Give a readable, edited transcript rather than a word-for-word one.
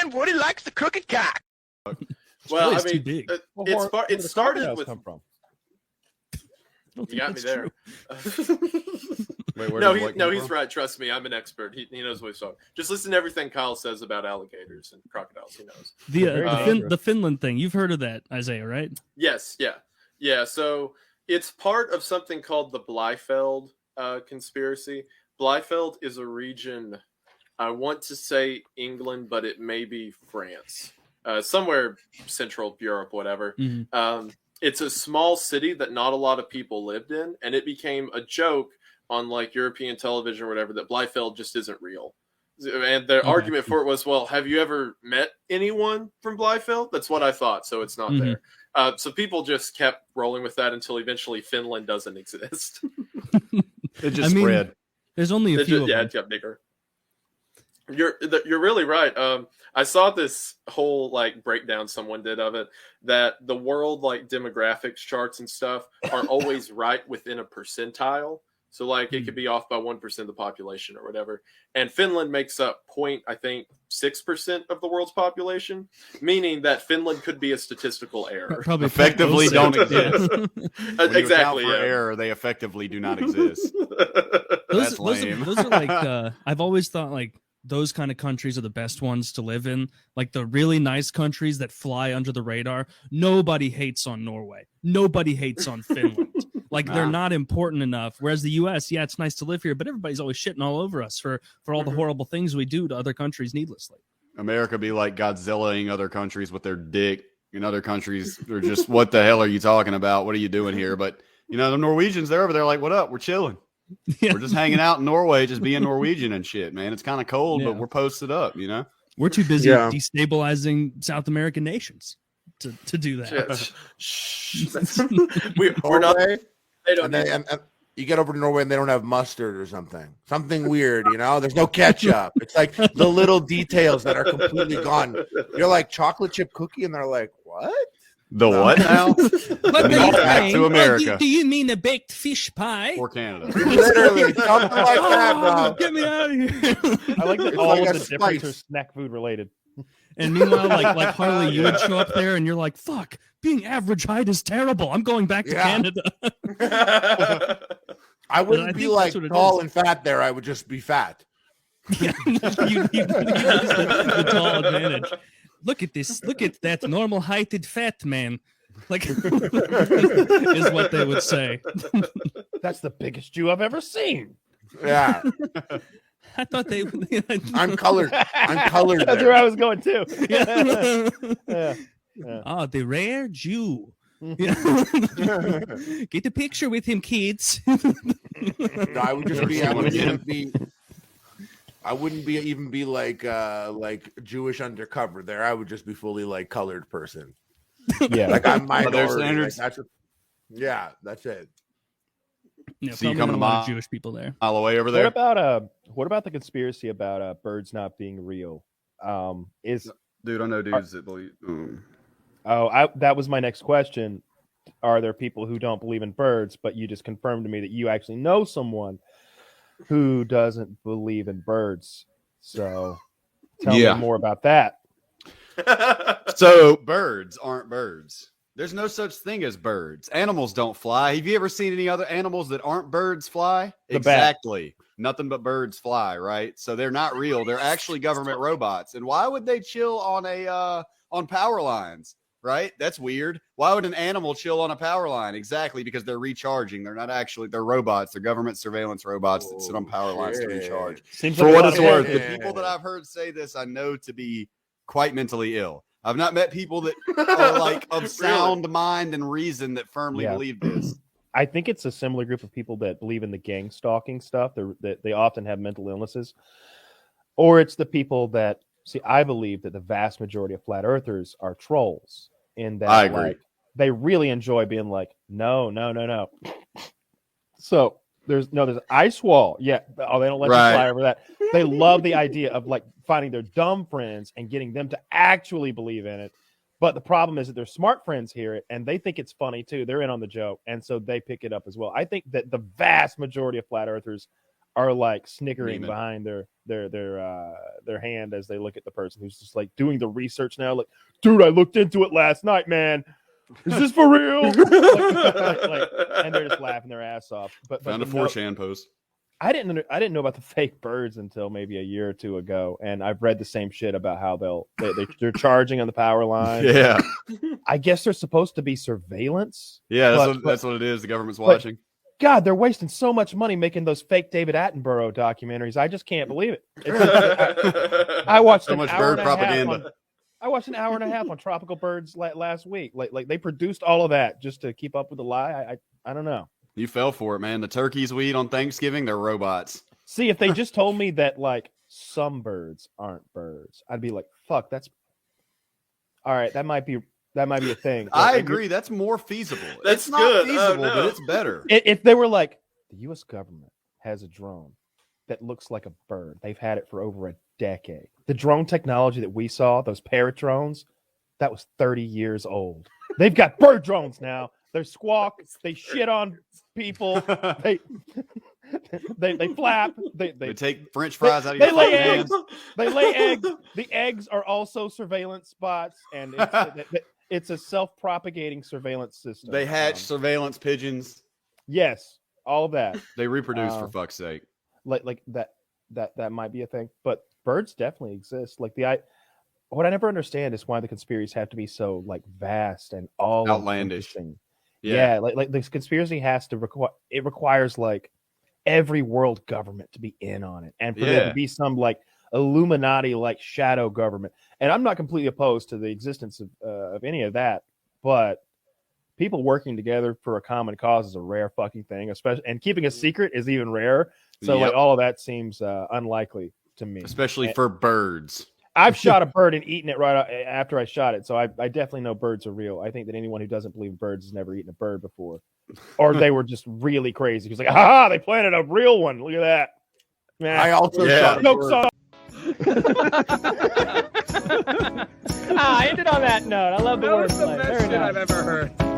And Woody likes the crooked cock. Well, I mean, it started with. Come from? You got me there. Wait, he's right. Trust me, I'm an expert. He knows what he's talking. Just listen to everything Kyle says about alligators and crocodiles. He knows. The Finland thing. You've heard of that, Isaiah, right? Yes. Yeah. So it's part of something called the Blifeld conspiracy. Blifeld is a region. I want to say England, but it may be France. Somewhere Central Europe, whatever. Mm-hmm. It's a small city that not a lot of people lived in, and it became a joke on like European television or whatever that Blifeld just isn't real. And the argument for it was, well, have you ever met anyone from Blifeld? That's what I thought, so it's not there. So people just kept rolling with that until eventually Finland doesn't exist. It just spread. There's only a few. It got bigger. You're really right. I saw this whole like breakdown someone did of it, that the world like demographics charts and stuff are always right within a percentile. So like it could be off by 1% of the population or whatever. And Finland makes up 6% of the world's population, meaning that Finland could be a statistical error. Probably effectively don't exist. Exactly. For error, they effectively do not exist. That's lame. Those are like I've always thought like those kind of countries are the best ones to live in. Like the really nice countries that fly under the radar. Nobody hates on Norway. Nobody hates on Finland. Like they're not important enough. Whereas the U.S., yeah, it's nice to live here, but everybody's always shitting all over us for all the horrible things we do to other countries needlessly. America be like Godzilla-ing other countries with their dick. In other countries, they're just, what the hell are you talking about? What are you doing here? But, you know, the Norwegians, they're over there like, what up? We're chilling. Yeah. We're just hanging out in Norway, just being Norwegian and shit, man. It's kind of cold, but we're posted up, you know? We're too busy destabilizing South American nations to do that. We're not. They don't. And you get over to Norway and they don't have mustard or something weird, you know? There's no ketchup. It's like the little details that are completely gone. You're like chocolate chip cookie, and they're like, what? What now? What back to America. Do you mean a baked fish pie? Or Canada. Literally, something like that, bro. Get me out of here. I like that all of the difference are snack food related. And meanwhile, like Harley, you would show up there and you're like, fuck, being average height is terrible. I'm going back to Canada. I wouldn't be like tall and fat there. I would just be fat. Yeah, you the tall advantage. Look at this. Look at that normal heighted fat man. Like, is what they would say. That's the biggest Jew I've ever seen. Yeah. I thought they. I'm colored. That's where I was going too. Yeah. Oh, the rare Jew. Get a picture with him, kids. No, I would just be. I wouldn't be like Jewish undercover there. I would just be fully like colored person. Yeah, like I'm minority. Standards. Like, that's it. Yeah, so you come to a lot of Jewish people there. Mile away over there. What about the conspiracy about birds not being real? Dude, I know dudes that believe. That was my next question. Are there people who don't believe in birds? But you just confirmed to me that you actually know someone who doesn't believe in birds. So tell me more about that. So birds aren't birds. There's no such thing as birds. Animals don't fly. Have you ever seen any other animals that aren't birds fly? Exactly. Nothing but birds fly, right? So they're not real. They're actually government robots. And why would they chill on on power lines? Right? That's weird. Why would an animal chill on a power line? Exactly, because they're recharging. They're not actually, they're robots. They're government surveillance robots that sit on power lines to recharge. For what it's worth, the people that I've heard say this, I know to be quite mentally ill. I've not met people that are like of sound mind and reason that firmly believe this. I think it's a similar group of people that believe in the gang stalking stuff. That they often have mental illnesses. Or it's the people that, see, I believe that the vast majority of flat earthers are trolls. In that, I agree. Like, they really enjoy being like, no. So there's ice wall. Yeah. Oh, they don't let you fly over that. They love the idea of like finding their dumb friends and getting them to actually believe in it. But the problem is that their smart friends hear it and they think it's funny too. They're in on the joke. And so they pick it up as well. I think that the vast majority of flat earthers are like snickering Demon. behind their hand as they look at the person who's just like doing the research now. Like, dude, I looked into it last night, man. Is this for real? And they're just laughing their ass off. But Found a 4chan post. I didn't know about the fake birds until maybe a year or two ago, and I've read the same shit about how they're charging on the power line. Yeah, I guess they're supposed to be surveillance. yeah, that's what it is. The government's watching. God, they're wasting so much money making those fake David Attenborough documentaries. I just can't believe it. I watched So much bird propaganda. I watched an hour and a half on tropical birds last week. Like they produced all of that just to keep up with the lie. I don't know. You fell for it, man. The turkeys we eat on Thanksgiving, they're robots. See, if they just told me that like some birds aren't birds, I'd be like, fuck, that's all right. That might be a thing. I agree. That's more feasible. That's it's not good. feasible, Oh, no. but it's better. If they were like, the U.S. government has a drone that looks like a bird. They've had it for over a decade. The drone technology that we saw, those parrot drones, that was 30 years old. They've got bird drones now. They're squawk. They shit on people. They flap. They take French fries out of they your lay fucking eggs. hands. They lay eggs. The eggs are also surveillance spots, and it's a self-propagating surveillance system. They hatch surveillance pigeons. Yes, all of that. They reproduce for fuck's sake. Like that might be a thing, but birds definitely exist. Like what I never understand is why the conspiracies have to be so like vast and all Outlandish. Yeah, like this conspiracy has to requires like every world government to be in on it, and for there to be some like Illuminati like shadow government. And I'm not completely opposed to the existence of any of that, but people working together for a common cause is a rare fucking thing, especially, and keeping a secret is even rarer. So like all of that seems unlikely to me, especially for birds. I've shot a bird and eaten it right after I shot it, so I definitely know birds are real. I think that anyone who doesn't believe in birds has never eaten a bird before, or they were just really crazy. Because like, aha, they planted a real one. Look at that. Man, I also shot a bird. I ended on that note. I love the That was wordplay. the best Very shit nice. I've ever heard.